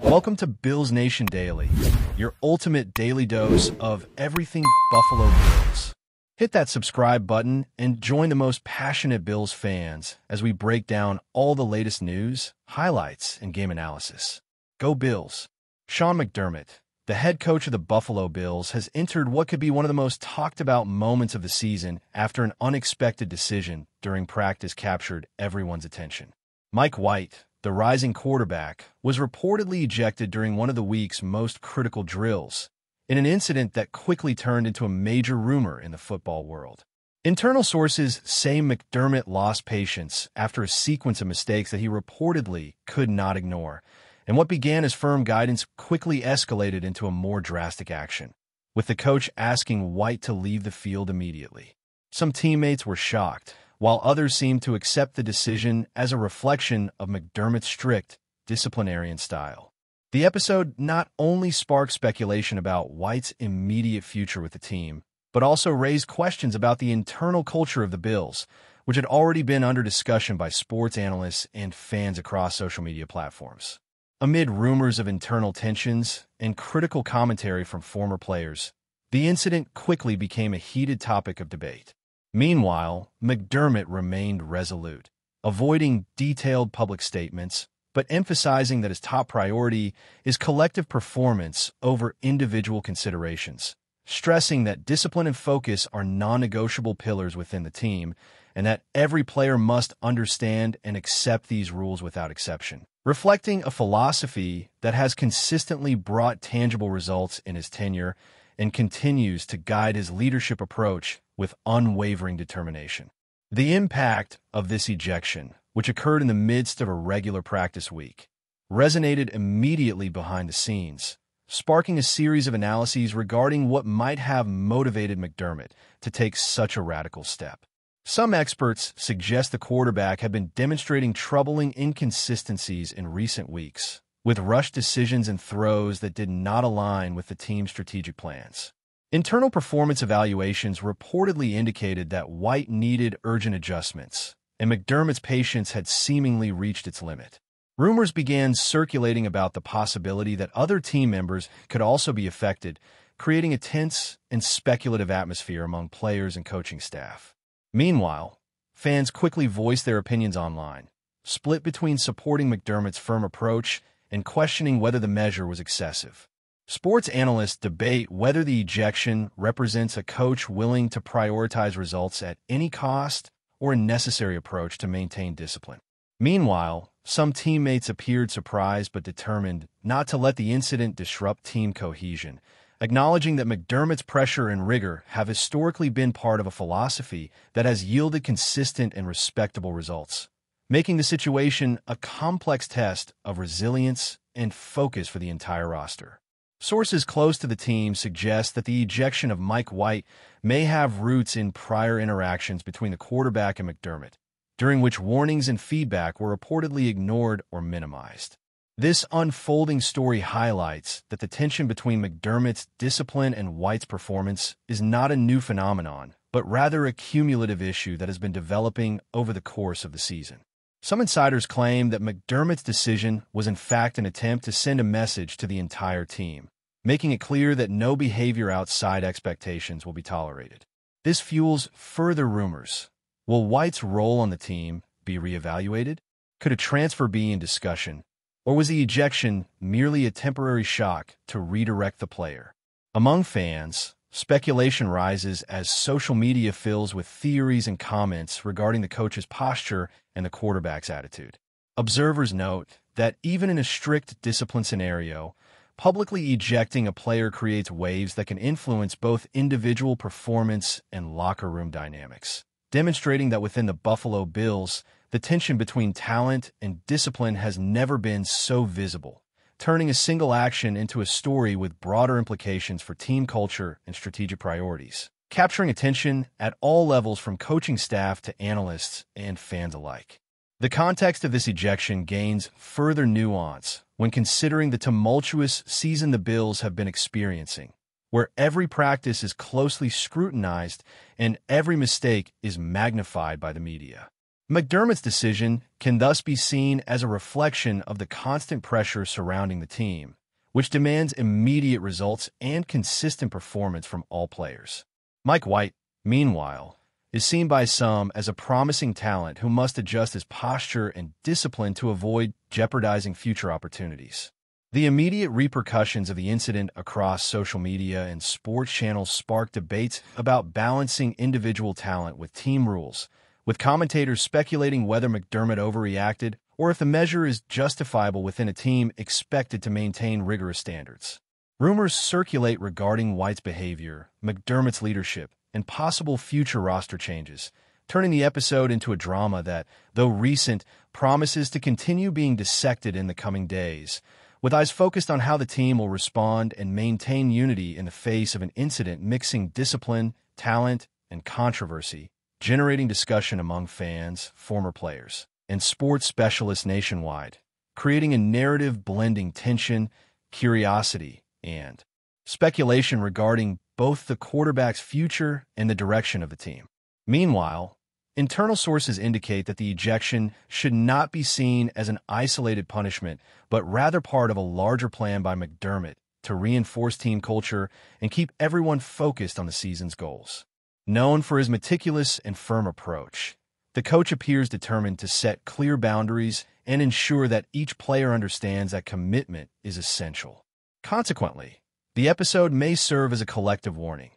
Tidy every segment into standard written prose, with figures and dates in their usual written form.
Welcome to Bills Nation Daily, your ultimate daily dose of everything Buffalo Bills. Hit that subscribe button and join the most passionate Bills fans as we break down all the latest news, highlights, and game analysis. Go Bills! Sean McDermott, the head coach of the Buffalo Bills, has entered what could be one of the most talked about moments of the season after an unexpected decision during practice captured everyone's attention. Mike White, the rising quarterback, was reportedly ejected during one of the week's most critical drills, in an incident that quickly turned into a major rumor in the football world. Internal sources say McDermott lost patience after a sequence of mistakes that he reportedly could not ignore, and what began as firm guidance quickly escalated into a more drastic action, with the coach asking White to leave the field immediately. Some teammates were shocked, while others seemed to accept the decision as a reflection of McDermott's strict disciplinarian style. The episode not only sparked speculation about White's immediate future with the team, but also raised questions about the internal culture of the Bills, which had already been under discussion by sports analysts and fans across social media platforms. Amid rumors of internal tensions and critical commentary from former players, the incident quickly became a heated topic of debate. Meanwhile, McDermott remained resolute, avoiding detailed public statements, but emphasizing that his top priority is collective performance over individual considerations, stressing that discipline and focus are non-negotiable pillars within the team, and that every player must understand and accept these rules without exception. Reflecting a philosophy that has consistently brought tangible results in his tenure and continues to guide his leadership approach with unwavering determination. The impact of this ejection, which occurred in the midst of a regular practice week, resonated immediately behind the scenes, sparking a series of analyses regarding what might have motivated McDermott to take such a radical step. Some experts suggest the quarterback had been demonstrating troubling inconsistencies in recent weeks, with rushed decisions and throws that did not align with the team's strategic plans. Internal performance evaluations reportedly indicated that White needed urgent adjustments, and McDermott's patience had seemingly reached its limit. Rumors began circulating about the possibility that other team members could also be affected, creating a tense and speculative atmosphere among players and coaching staff. Meanwhile, fans quickly voiced their opinions online, split between supporting McDermott's firm approach and questioning whether the measure was excessive. Sports analysts debate whether the ejection represents a coach willing to prioritize results at any cost or a necessary approach to maintain discipline. Meanwhile, some teammates appeared surprised but determined not to let the incident disrupt team cohesion, acknowledging that McDermott's pressure and rigor have historically been part of a philosophy that has yielded consistent and respectable results, making the situation a complex test of resilience and focus for the entire roster. Sources close to the team suggest that the ejection of Mike White may have roots in prior interactions between the quarterback and McDermott, during which warnings and feedback were reportedly ignored or minimized. This unfolding story highlights that the tension between McDermott's discipline and White's performance is not a new phenomenon, but rather a cumulative issue that has been developing over the course of the season. Some insiders claim that McDermott's decision was in fact an attempt to send a message to the entire team, making it clear that no behavior outside expectations will be tolerated. This fuels further rumors. Will White's role on the team be reevaluated? Could a transfer be in discussion? Or was the ejection merely a temporary shock to redirect the player? Among fans, speculation rises as social media fills with theories and comments regarding the coach's posture and the quarterback's attitude. Observers note that even in a strict discipline scenario, publicly ejecting a player creates waves that can influence both individual performance and locker room dynamics, demonstrating that within the Buffalo Bills, the tension between talent and discipline has never been so visible, turning a single action into a story with broader implications for team culture and strategic priorities, capturing attention at all levels from coaching staff to analysts and fans alike. The context of this ejection gains further nuance when considering the tumultuous season the Bills have been experiencing, where every practice is closely scrutinized and every mistake is magnified by the media. McDermott's decision can thus be seen as a reflection of the constant pressure surrounding the team, which demands immediate results and consistent performance from all players. Mike White, meanwhile, is seen by some as a promising talent who must adjust his posture and discipline to avoid jeopardizing future opportunities. The immediate repercussions of the incident across social media and sports channels sparked debates about balancing individual talent with team rules, with commentators speculating whether McDermott overreacted or if the measure is justifiable within a team expected to maintain rigorous standards. Rumors circulate regarding White's behavior, McDermott's leadership, and possible future roster changes, turning the episode into a drama that, though recent, promises to continue being dissected in the coming days, with eyes focused on how the team will respond and maintain unity in the face of an incident mixing discipline, talent, and controversy, generating discussion among fans, former players, and sports specialists nationwide, creating a narrative blending tension, curiosity, and speculation regarding both the quarterback's future and the direction of the team. Meanwhile, internal sources indicate that the ejection should not be seen as an isolated punishment, but rather part of a larger plan by McDermott to reinforce team culture and keep everyone focused on the season's goals. Known for his meticulous and firm approach, the coach appears determined to set clear boundaries and ensure that each player understands that commitment is essential. Consequently, the episode may serve as a collective warning.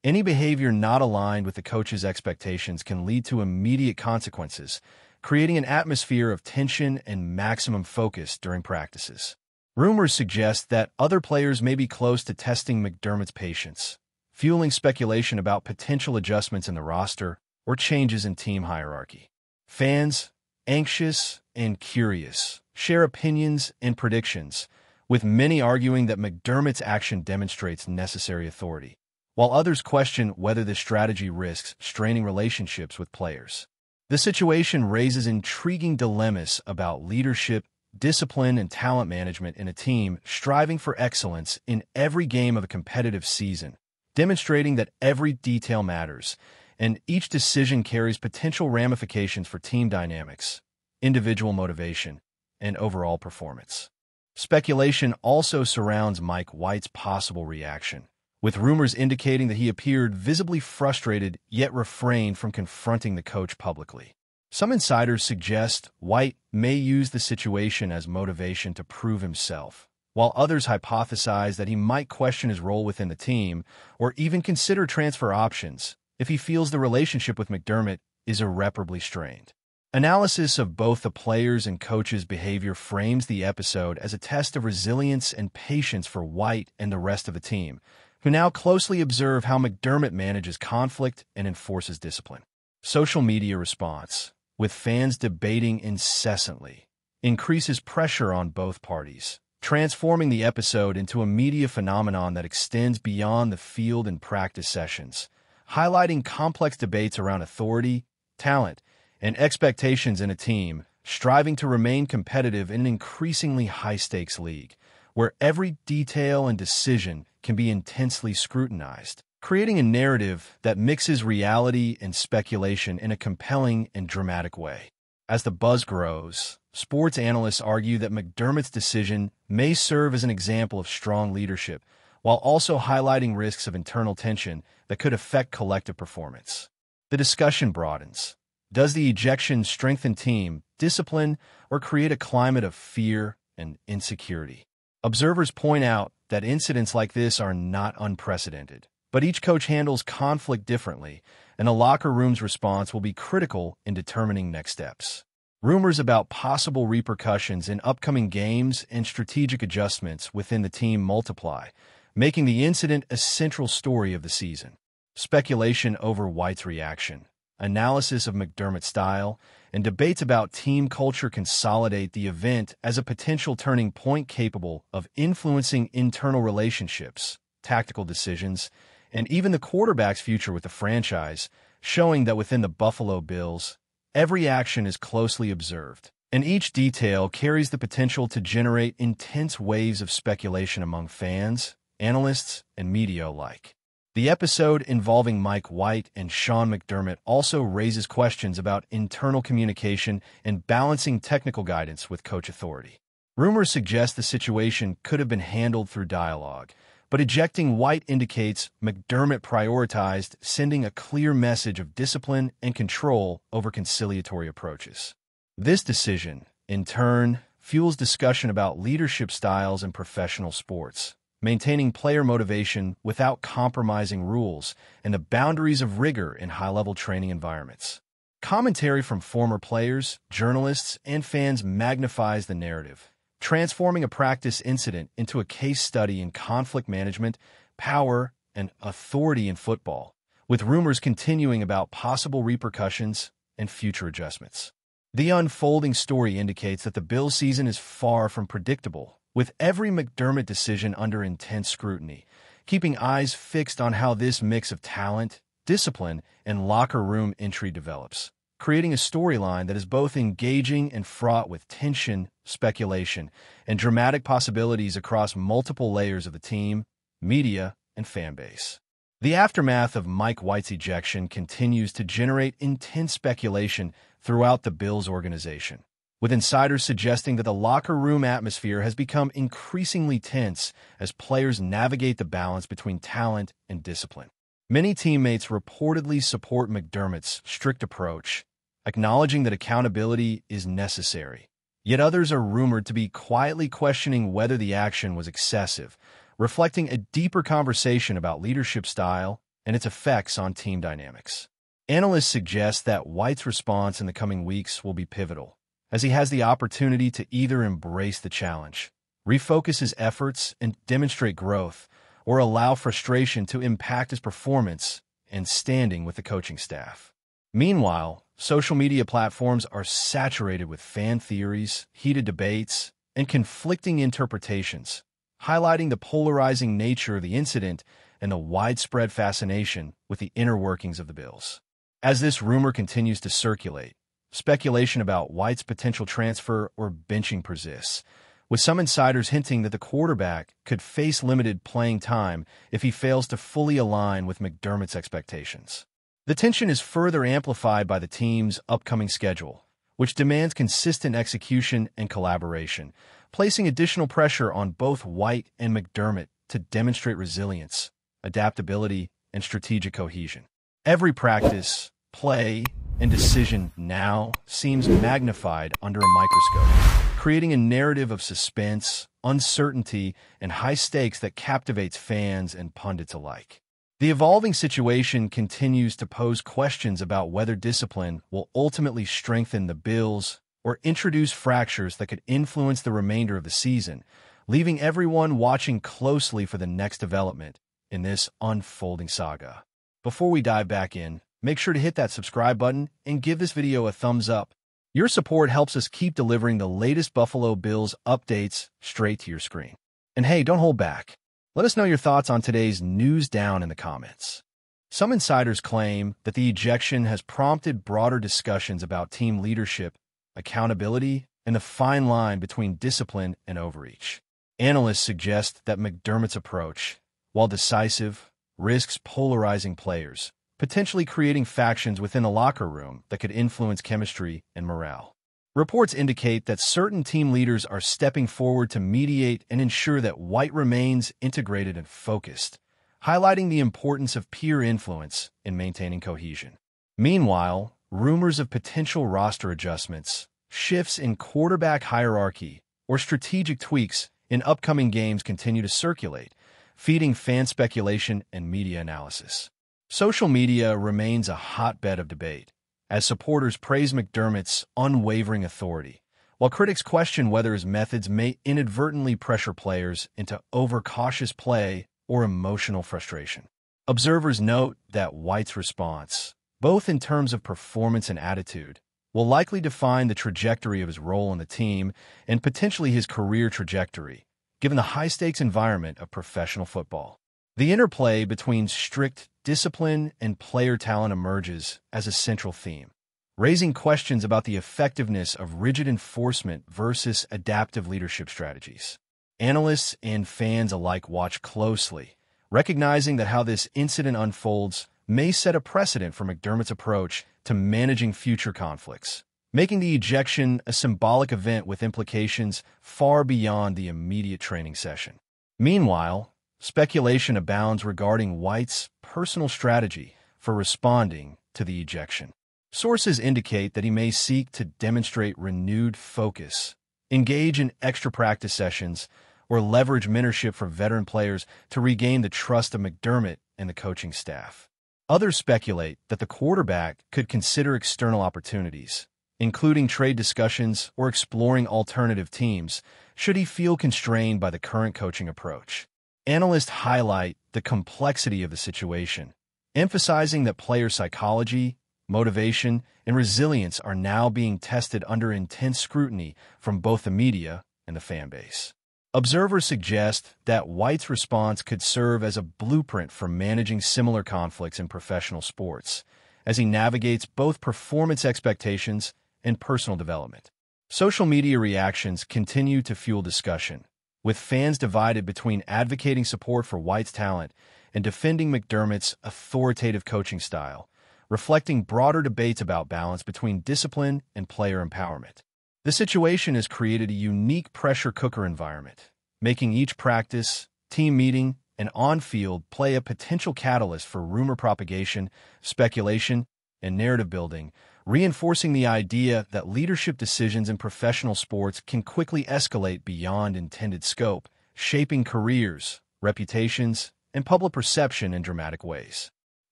Any behavior not aligned with the coach's expectations can lead to immediate consequences, creating an atmosphere of tension and maximum focus during practices. Rumors suggest that other players may be close to testing McDermott's patience, fueling speculation about potential adjustments in the roster or changes in team hierarchy. Fans, anxious and curious, share opinions and predictions, with many arguing that McDermott's action demonstrates necessary authority, while others question whether this strategy risks straining relationships with players. The situation raises intriguing dilemmas about leadership, discipline, and talent management in a team striving for excellence in every game of a competitive season, demonstrating that every detail matters, and each decision carries potential ramifications for team dynamics, individual motivation, and overall performance. Speculation also surrounds Mike White's possible reaction, with rumors indicating that he appeared visibly frustrated yet refrained from confronting the coach publicly. Some insiders suggest White may use the situation as motivation to prove himself, while others hypothesize that he might question his role within the team or even consider transfer options if he feels the relationship with McDermott is irreparably strained. Analysis of both the players' and coaches' behavior frames the episode as a test of resilience and patience for White and the rest of the team, who now closely observe how McDermott manages conflict and enforces discipline. Social media response, with fans debating incessantly, increases pressure on both parties, transforming the episode into a media phenomenon that extends beyond the field and practice sessions, highlighting complex debates around authority, talent, and expectations in a team striving to remain competitive in an increasingly high-stakes league, where every detail and decision can be intensely scrutinized, creating a narrative that mixes reality and speculation in a compelling and dramatic way. As the buzz grows, sports analysts argue that McDermott's decision may serve as an example of strong leadership, while also highlighting risks of internal tension that could affect collective performance. The discussion broadens. Does the ejection strengthen team discipline or create a climate of fear and insecurity? Observers point out that incidents like this are not unprecedented, but each coach handles conflict differently, and the locker room's response will be critical in determining next steps. Rumors about possible repercussions in upcoming games and strategic adjustments within the team multiply, making the incident a central story of the season. Speculation over White's reaction, analysis of McDermott's style, and debates about team culture consolidate the event as a potential turning point capable of influencing internal relationships, tactical decisions, and even the quarterback's future with the franchise, showing that within the Buffalo Bills, every action is closely observed, and each detail carries the potential to generate intense waves of speculation among fans, analysts, and media alike. The episode involving Mike White and Sean McDermott also raises questions about internal communication and balancing technical guidance with coach authority. Rumors suggest the situation could have been handled through dialogue, but ejecting White indicates McDermott prioritized sending a clear message of discipline and control over conciliatory approaches. This decision, in turn, fuels discussion about leadership styles in professional sports, maintaining player motivation without compromising rules and the boundaries of rigor in high-level training environments. Commentary from former players, journalists, and fans magnifies the narrative, transforming a practice incident into a case study in conflict management, power, and authority in football, with rumors continuing about possible repercussions and future adjustments. The unfolding story indicates that the Bills season is far from predictable, with every McDermott decision under intense scrutiny, keeping eyes fixed on how this mix of talent, discipline, and locker room intrigue develops, creating a storyline that is both engaging and fraught with tension, speculation, and dramatic possibilities across multiple layers of the team, media, and fan base. The aftermath of Mike White's ejection continues to generate intense speculation throughout the Bills organization, with insiders suggesting that the locker room atmosphere has become increasingly tense as players navigate the balance between talent and discipline. Many teammates reportedly support McDermott's strict approach, acknowledging that accountability is necessary. Yet others are rumored to be quietly questioning whether the action was excessive, reflecting a deeper conversation about leadership style and its effects on team dynamics. Analysts suggest that White's response in the coming weeks will be pivotal, as he has the opportunity to either embrace the challenge, refocus his efforts, and demonstrate growth, or allow frustration to impact his performance and standing with the coaching staff. Meanwhile, social media platforms are saturated with fan theories, heated debates, and conflicting interpretations, highlighting the polarizing nature of the incident and the widespread fascination with the inner workings of the Bills. As this rumor continues to circulate, speculation about White's potential transfer or benching persists, with some insiders hinting that the quarterback could face limited playing time if he fails to fully align with McDermott's expectations. The tension is further amplified by the team's upcoming schedule, which demands consistent execution and collaboration, placing additional pressure on both White and McDermott to demonstrate resilience, adaptability, and strategic cohesion. Every practice, play, and decision now seems magnified under a microscope, creating a narrative of suspense, uncertainty, and high stakes that captivates fans and pundits alike. The evolving situation continues to pose questions about whether discipline will ultimately strengthen the Bills or introduce fractures that could influence the remainder of the season, leaving everyone watching closely for the next development in this unfolding saga. Before we dive back in, make sure to hit that subscribe button and give this video a thumbs up. Your support helps us keep delivering the latest Buffalo Bills updates straight to your screen. And hey, don't hold back. Let us know your thoughts on today's news down in the comments. Some insiders claim that the ejection has prompted broader discussions about team leadership, accountability, and the fine line between discipline and overreach. Analysts suggest that McDermott's approach, while decisive, risks polarizing players, potentially creating factions within the locker room that could influence chemistry and morale. Reports indicate that certain team leaders are stepping forward to mediate and ensure that White remains integrated and focused, highlighting the importance of peer influence in maintaining cohesion. Meanwhile, rumors of potential roster adjustments, shifts in quarterback hierarchy, or strategic tweaks in upcoming games continue to circulate, feeding fan speculation and media analysis. Social media remains a hotbed of debate, as supporters praise McDermott's unwavering authority, while critics question whether his methods may inadvertently pressure players into overcautious play or emotional frustration. Observers note that White's response, both in terms of performance and attitude, will likely define the trajectory of his role in the team and potentially his career trajectory, given the high-stakes environment of professional football. The interplay between strict discipline and player talent emerges as a central theme, raising questions about the effectiveness of rigid enforcement versus adaptive leadership strategies. Analysts and fans alike watch closely, recognizing that how this incident unfolds may set a precedent for McDermott's approach to managing future conflicts, making the ejection a symbolic event with implications far beyond the immediate training session. Meanwhile, speculation abounds regarding White's personal strategy for responding to the ejection. Sources indicate that he may seek to demonstrate renewed focus, engage in extra practice sessions, or leverage mentorship for veteran players to regain the trust of McDermott and the coaching staff. Others speculate that the quarterback could consider external opportunities, including trade discussions or exploring alternative teams, should he feel constrained by the current coaching approach. Analysts highlight the complexity of the situation, emphasizing that player psychology, motivation, and resilience are now being tested under intense scrutiny from both the media and the fan base. Observers suggest that White's response could serve as a blueprint for managing similar conflicts in professional sports, as he navigates both performance expectations and personal development. Social media reactions continue to fuel discussion, with fans divided between advocating support for White's talent and defending McDermott's authoritative coaching style, reflecting broader debates about balance between discipline and player empowerment. The situation has created a unique pressure cooker environment, making each practice, team meeting, and on-field play a potential catalyst for rumor propagation, speculation, and narrative building, reinforcing the idea that leadership decisions in professional sports can quickly escalate beyond intended scope, shaping careers, reputations, and public perception in dramatic ways.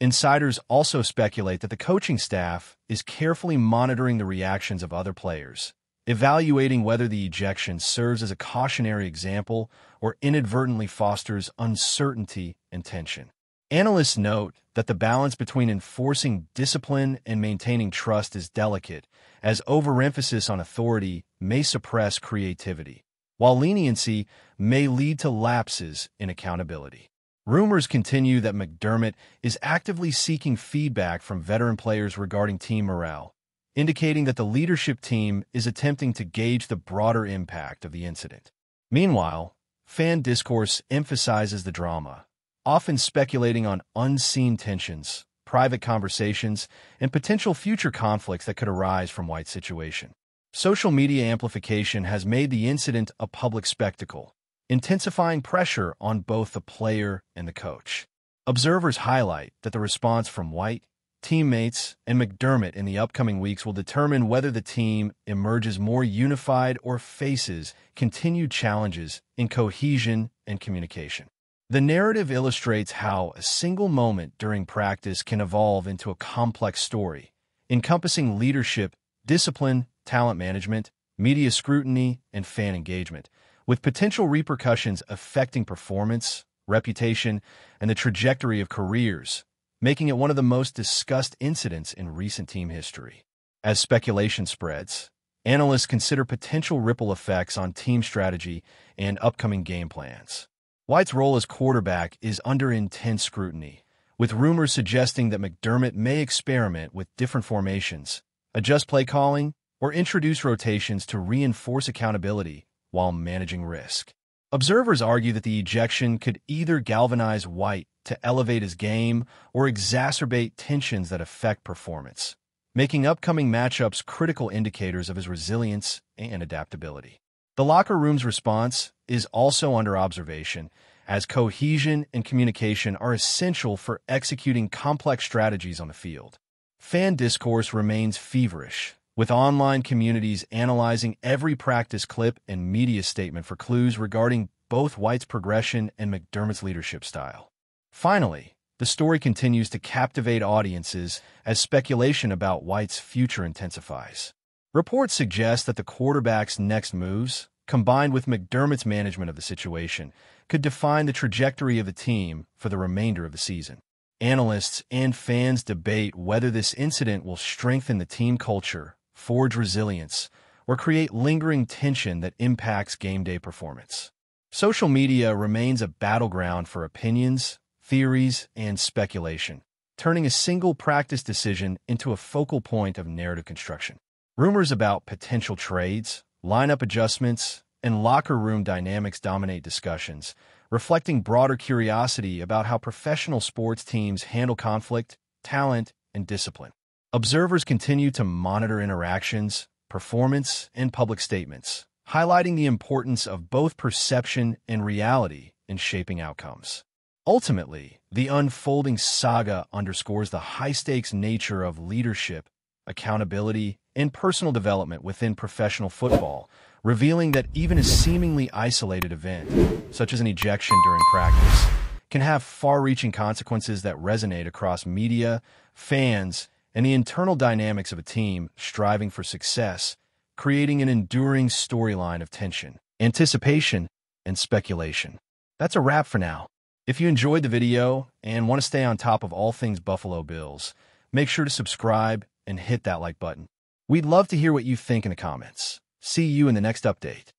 Insiders also speculate that the coaching staff is carefully monitoring the reactions of other players, evaluating whether the ejection serves as a cautionary example or inadvertently fosters uncertainty and tension. Analysts note that the balance between enforcing discipline and maintaining trust is delicate, as overemphasis on authority may suppress creativity, while leniency may lead to lapses in accountability. Rumors continue that McDermott is actively seeking feedback from veteran players regarding team morale, indicating that the leadership team is attempting to gauge the broader impact of the incident. Meanwhile, fan discourse emphasizes the drama, often speculating on unseen tensions, private conversations, and potential future conflicts that could arise from White's situation. Social media amplification has made the incident a public spectacle, intensifying pressure on both the player and the coach. Observers highlight that the response from White, teammates, and McDermott in the upcoming weeks will determine whether the team emerges more unified or faces continued challenges in cohesion and communication. The narrative illustrates how a single moment during practice can evolve into a complex story, encompassing leadership, discipline, talent management, media scrutiny, and fan engagement, with potential repercussions affecting performance, reputation, and the trajectory of careers, making it one of the most discussed incidents in recent team history. As speculation spreads, analysts consider potential ripple effects on team strategy and upcoming game plans. White's role as quarterback is under intense scrutiny, with rumors suggesting that McDermott may experiment with different formations, adjust play calling, or introduce rotations to reinforce accountability while managing risk. Observers argue that the ejection could either galvanize White to elevate his game or exacerbate tensions that affect performance, making upcoming matchups critical indicators of his resilience and adaptability. The locker room's response is also under observation, as cohesion and communication are essential for executing complex strategies on the field. Fan discourse remains feverish, with online communities analyzing every practice clip and media statement for clues regarding both White's progression and McDermott's leadership style. Finally, the story continues to captivate audiences as speculation about White's future intensifies. Reports suggest that the quarterback's next moves, combined with McDermott's management of the situation, could define the trajectory of the team for the remainder of the season. Analysts and fans debate whether this incident will strengthen the team culture, forge resilience, or create lingering tension that impacts game day performance. Social media remains a battleground for opinions, theories, and speculation, turning a single practice decision into a focal point of narrative construction. Rumors about potential trades, lineup adjustments, and locker room dynamics dominate discussions, reflecting broader curiosity about how professional sports teams handle conflict, talent, and discipline. Observers continue to monitor interactions, performance, and public statements, highlighting the importance of both perception and reality in shaping outcomes. Ultimately, the unfolding saga underscores the high-stakes nature of leadership, accountability, and personal development within professional football, revealing that even a seemingly isolated event, such as an ejection during practice, can have far-reaching consequences that resonate across media, fans, and the internal dynamics of a team striving for success, creating an enduring storyline of tension, anticipation, and speculation. That's a wrap for now. If you enjoyed the video and want to stay on top of all things Buffalo Bills, make sure to subscribe and hit that like button. We'd love to hear what you think in the comments. See you in the next update.